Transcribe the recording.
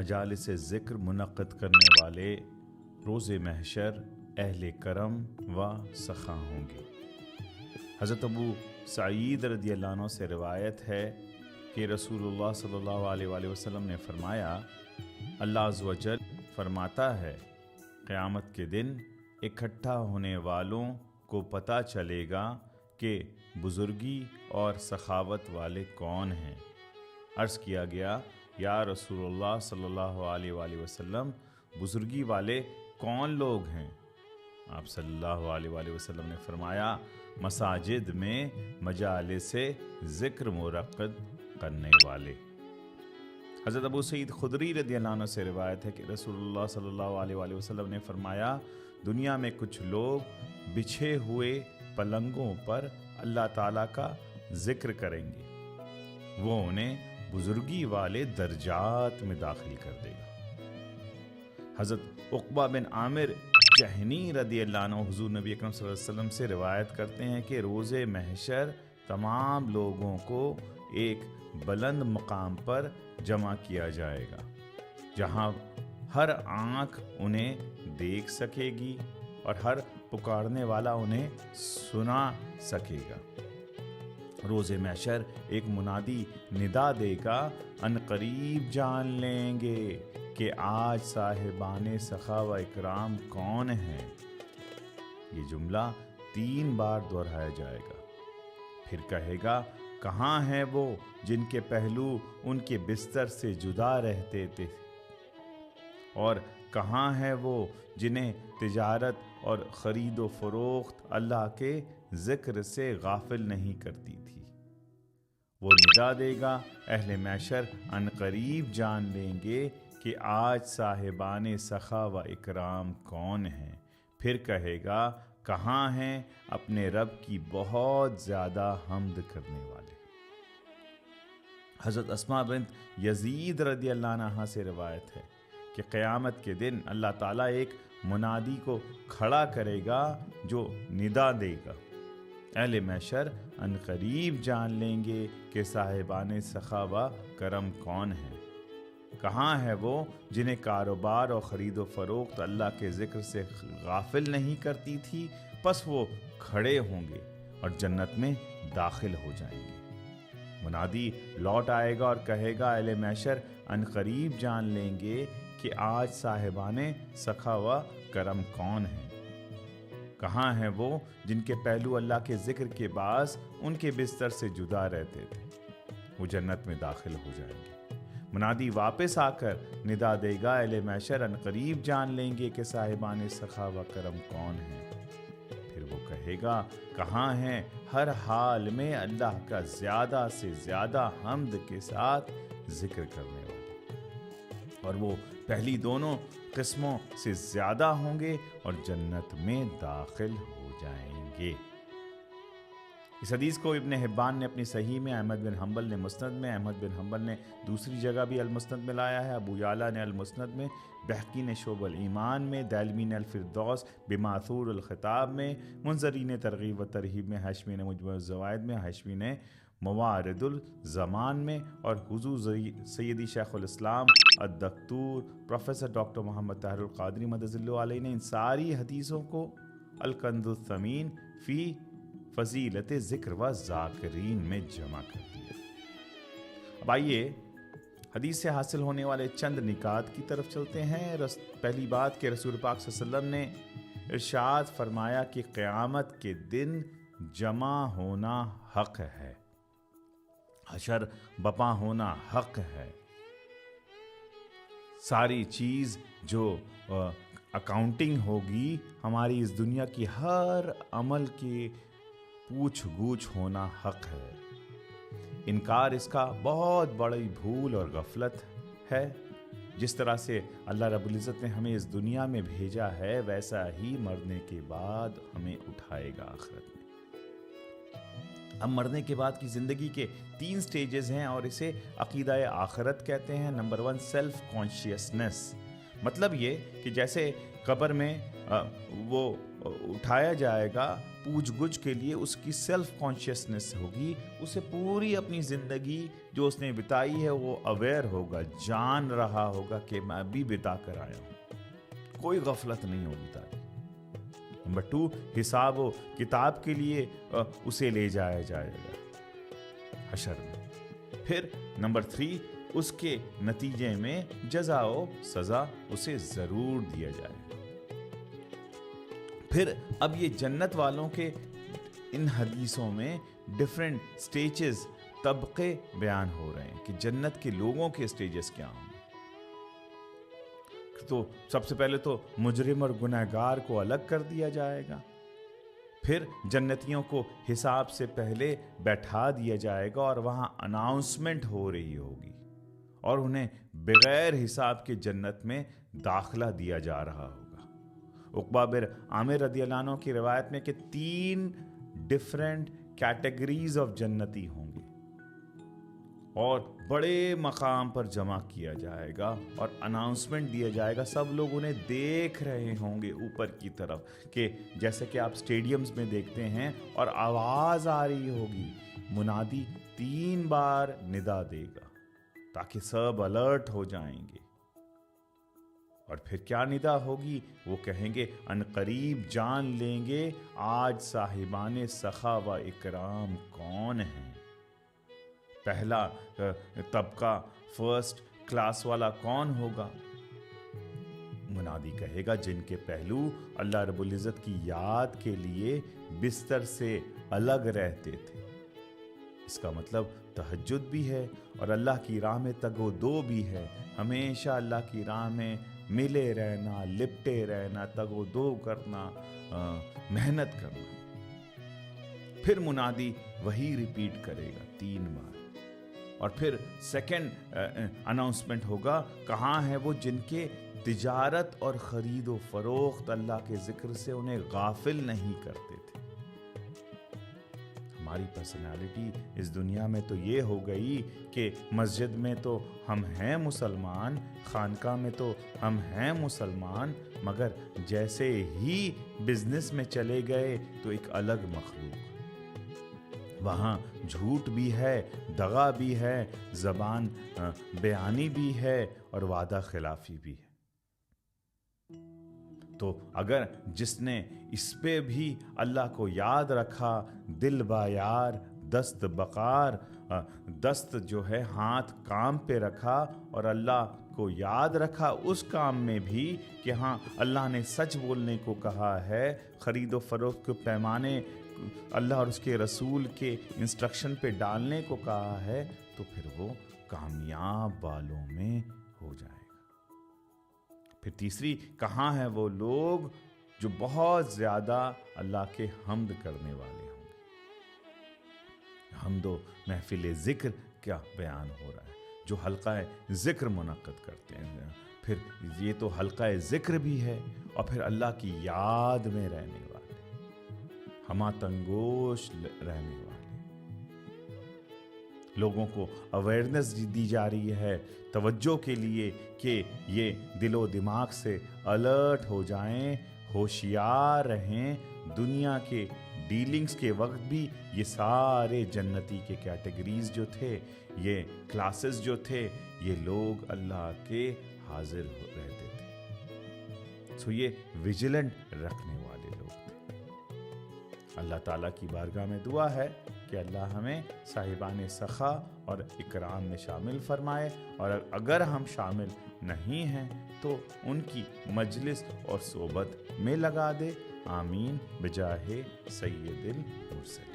مجالس ذکر منعقد کرنے والے روز محشر اہل کرم و سخا ہوں گے۔ حضرت ابو سعید رضی اللہ عنہ سے روایت ہے کہ رسول اللہ صلی اللہ علیہ وآلہ وسلم نے فرمایا، اللہ عز و جل فرماتا ہے قیامت کے دن اکٹھا ہونے والوں کو پتہ چلے گا کہ بزرگی اور سخاوت والے کون ہیں۔ عرض کیا گیا، یا رسول اللہ صلی اللہ علیہ وآلہ وسلم، بزرگی والے کون لوگ ہیں؟ آپ صلی اللہ علیہ وآلہ وسلم نے فرمایا، مساجد میں مجالس ذکر منعقد کرنے والے۔ حضرت ابو سعید خدری رضی اللہ عنہ سے روایت ہے کہ رسول اللہ صلی اللہ علیہ وآلہ وسلم نے فرمایا، دنیا میں کچھ لوگ بچھے ہوئے پلنگوں پر اللہ تعالیٰ کا ذکر کریں گے، وہ انہیں بزرگی والے درجات میں داخل کر دے گا۔ حضرت عقبہ بن عامر جہنی رضی اللہ عنہ حضور نبی اکرم صلی اللہ علیہ وسلم سے روایت کرتے ہیں کہ روز محشر تمام لوگوں کو ایک بلند مقام پر جمع کیا جائے گا، جہاں ہر آنکھ انہیں دیکھ سکے گی اور ہر پکارنے والا انہیں سنا سکے گا۔ روز محشر ایک منادی ندا دے گا، ان قریب جان لیں گے کہ آج صاحبان سخا و اکرام کون ہیں۔ یہ جملہ 3 بار دہرایا جائے گا، پھر کہے گا، کہاں ہیں وہ جن کے پہلو ان کے بستر سے جدا رہتے تھے، اور کہاں ہیں وہ جنہیں تجارت اور خرید و فروخت اللہ کے ذکر سے غافل نہیں کرتی تھی۔ وہ ندا دے گا، اہل محشر ان قریب جان لیں گے کہ آج صاحبان سخا و اکرام کون ہیں۔ پھر کہے گا، کہاں ہیں اپنے رب کی بہت زیادہ حمد کرنے والے۔ حضرت اسماء بنت یزید رضی اللہ عنہا سے روایت ہے کہ قیامت کے دن اللہ تعالیٰ ایک منادی کو کھڑا کرے گا جو ندا دے گا، اہل محشر ان قریب جان لیں گے کہ صاحبان سخا و کرم کون ہیں۔ کہاں ہے وہ جنہیں کاروبار اور خرید و فروخت اللہ کے ذکر سے غافل نہیں کرتی تھی، پس وہ کھڑے ہوں گے اور جنت میں داخل ہو جائیں گے۔ منادی لوٹ آئے گا اور کہے گا، اہل محشر ان قریب جان لیں گے کہ آج صاحبان سخا و کرم کون ہیں۔ کہاں ہیں وہ جن کے پہلو اللہ کے ذکر کے باعث ان کے بستر سے جدا رہتے تھے، وہ جنت میں داخل ہو جائیں گے۔ منادی واپس آ کر ندا دے گا، اہل محشر ان قریب جان لیں گے کہ صاحبان سخا و کرم کون ہیں۔ پھر وہ کہے گا، کہاں ہیں ہر حال میں اللہ کا زیادہ سے زیادہ حمد کے ساتھ ذکر کرنے والے، اور وہ پہلی دونوں قسموں سے زیادہ ہوں گے اور جنت میں داخل ہو جائیں گے۔ اس حدیث کو ابن حبان نے اپنی صحیح میں، احمد بن حنبل نے مسند میں، احمد بن حنبل نے دوسری جگہ بھی المسند میں لایا ہے، ابو یعلا نے المسند میں، بہقی نے شعب الایمان میں، دارمی نے الفردوس بماثور الخطاب میں، منذری نے ترغیب و ترہیب میں، حاشمی نے مجموع الزوائد میں، حاشمی نے موارد الزمان میں، اور حضور سیدی شیخ الاسلام الدکتور پروفیسر ڈاکٹر محمد طاہر القادری مدد اللہ علیہ نے ان ساری حدیثوں کو الکنز الثمین فی فضیلت ذکر و ذاکرین میں جمع کر دیا۔ اب آئیے حدیث سے حاصل ہونے والے چند نکات کی طرف چلتے ہیں۔ پہلی بات کہ رسول پاک صلی اللہ علیہ وسلم نے ارشاد فرمایا کہ قیامت کے دن جمع ہونا حق ہے، حشر بپا ہونا حق ہے۔ ساری چیز جو اکاؤنٹنگ ہوگی ہماری اس دنیا کی، ہر عمل کی پوچھ گوچھ ہونا حق ہے۔ انکار اس کا بہت بڑی بھول اور غفلت ہے۔ جس طرح سے اللہ رب العزت نے ہمیں اس دنیا میں بھیجا ہے، ویسا ہی مرنے کے بعد ہمیں اٹھائے گا آخرت میں۔ اب مرنے کے بعد کی زندگی کے 3 سٹیجز ہیں اور اسے عقیدہ آخرت کہتے ہیں۔ نمبر 1 سیلف کانشیسنس، مطلب یہ کہ جیسے قبر میں وہ اٹھایا جائے گا پوچھ گچھ کے لیے، اس کی سیلف کانشیسنس ہوگی، اسے پوری اپنی زندگی جو اس نے بتائی ہے وہ اویئر ہوگا، جان رہا ہوگا کہ میں ابھی بتا کر آیا ہوں، کوئی غفلت نہیں ہوگی تاریخ۔ نمبر 2، حساب و کتاب کے لیے اسے لے جایا جائے گا حشر میں۔ پھر نمبر 3، اس کے نتیجے میں جزا و سزا اسے ضرور دیا جائے گا۔ پھر اب یہ جنت والوں کے ان حدیثوں میں ڈیفرنٹ سٹیجز، طبقے بیان ہو رہے ہیں کہ جنت کے لوگوں کے سٹیجز کیا ہوں۔ تو سب سے پہلے تو مجرم اور گنہگار کو الگ کر دیا جائے گا، پھر جنتیوں کو حساب سے پہلے بیٹھا دیا جائے گا اور وہاں اناؤنسمنٹ ہو رہی ہوگی اور انہیں بغیر حساب کے جنت میں داخلہ دیا جا رہا ہوگا۔ عقبہ بن عامر رضی اللہ عنہ کی روایت میں کہ 3 ڈیفرنٹ کیٹیگریز آف جنتی ہوں گے اور بڑے مقام پر جمع کیا جائے گا اور اناؤنسمنٹ دیا جائے گا، سب لوگ انہیں دیکھ رہے ہوں گے اوپر کی طرف، کہ جیسے کہ آپ سٹیڈیمز میں دیکھتے ہیں اور آواز آ رہی ہوگی، منادی 3 بار ندا دے گا تاکہ سب الرٹ ہو جائیں گے۔ اور پھر کیا ندا ہوگی؟ وہ کہیں گے ان قریب جان لیں گے آج صاحبان سخا و اکرام کون ہیں، پہلا طبقہ فرسٹ کلاس والا کون ہوگا؟ منادی کہے گا جن کے پہلو اللہ رب العزت کی یاد کے لیے بستر سے الگ رہتے تھے۔ اس کا مطلب تہجد بھی ہے اور اللہ کی راہ میں تگ و دو بھی ہے، ہمیشہ اللہ کی راہ میں ملے رہنا، لپٹے رہنا، تگ و دو کرنا، محنت کرنا۔ پھر منادی وہی ریپیٹ کرے گا 3 بار، اور پھر سیکنڈ اناؤنسمنٹ ہوگا کہاں ہے وہ جن کے تجارت اور خرید و فروخت اللہ کے ذکر سے انہیں غافل نہیں کرتے تھے۔ ہماری پرسنالٹی اس دنیا میں تو یہ ہو گئی کہ مسجد میں تو ہم ہیں مسلمان، خانقاہ میں تو ہم ہیں مسلمان، مگر جیسے ہی بزنس میں چلے گئے تو ایک الگ مخلوق، وہاں جھوٹ بھی ہے، دغا بھی ہے، زبان بیانی بھی ہے اور وعدہ خلافی بھی ہے۔ تو اگر جس نے اس پہ بھی اللہ کو یاد رکھا، دل با یار دست بقار، دست جو ہے ہاتھ کام پہ رکھا اور اللہ کو یاد رکھا اس کام میں بھی کہ ہاں اللہ نے سچ بولنے کو کہا ہے، خرید و فروخت کے پیمانے اللہ اور اس کے رسول کے انسٹرکشن پہ ڈالنے کو کہا ہے، تو پھر وہ کامیاب والوں میں ہو جائے گا۔ پھر تیسری، کہاں ہیں وہ لوگ جو بہت زیادہ اللہ کے حمد کرنے والے ہوں گے۔ حمد و محفل ذکر کیا بیان ہو رہا ہے، جو حلقہ ذکر منعقد کرتے ہیں، پھر یہ تو حلقہ ذکر بھی ہے اور پھر اللہ کی یاد میں رہنے والے، ہمہ تنگوش رہنے والے لوگوں کو اویئرنس دی جا رہی ہے توجہ کے لیے کہ یہ دل و دماغ سے الرٹ ہو جائیں، ہوشیار رہیں، دنیا کے ڈیلنگز کے وقت بھی یہ سارے جنتی کے کیٹیگریز جو تھے، یہ کلاسز جو تھے، یہ لوگ اللہ کے حاضر رہتے تھے۔ سو یہ ویجیلنٹ رکھنے والے لوگ تھے۔ اللہ تعالیٰ کی بارگاہ میں دعا ہے کہ اللہ ہمیں صاحبان سخا اور اکرام میں شامل فرمائے، اور اگر ہم شامل نہیں ہیں تو ان کی مجلس اور صحبت میں لگا دے۔ آمین بجاہ سید المرسلین۔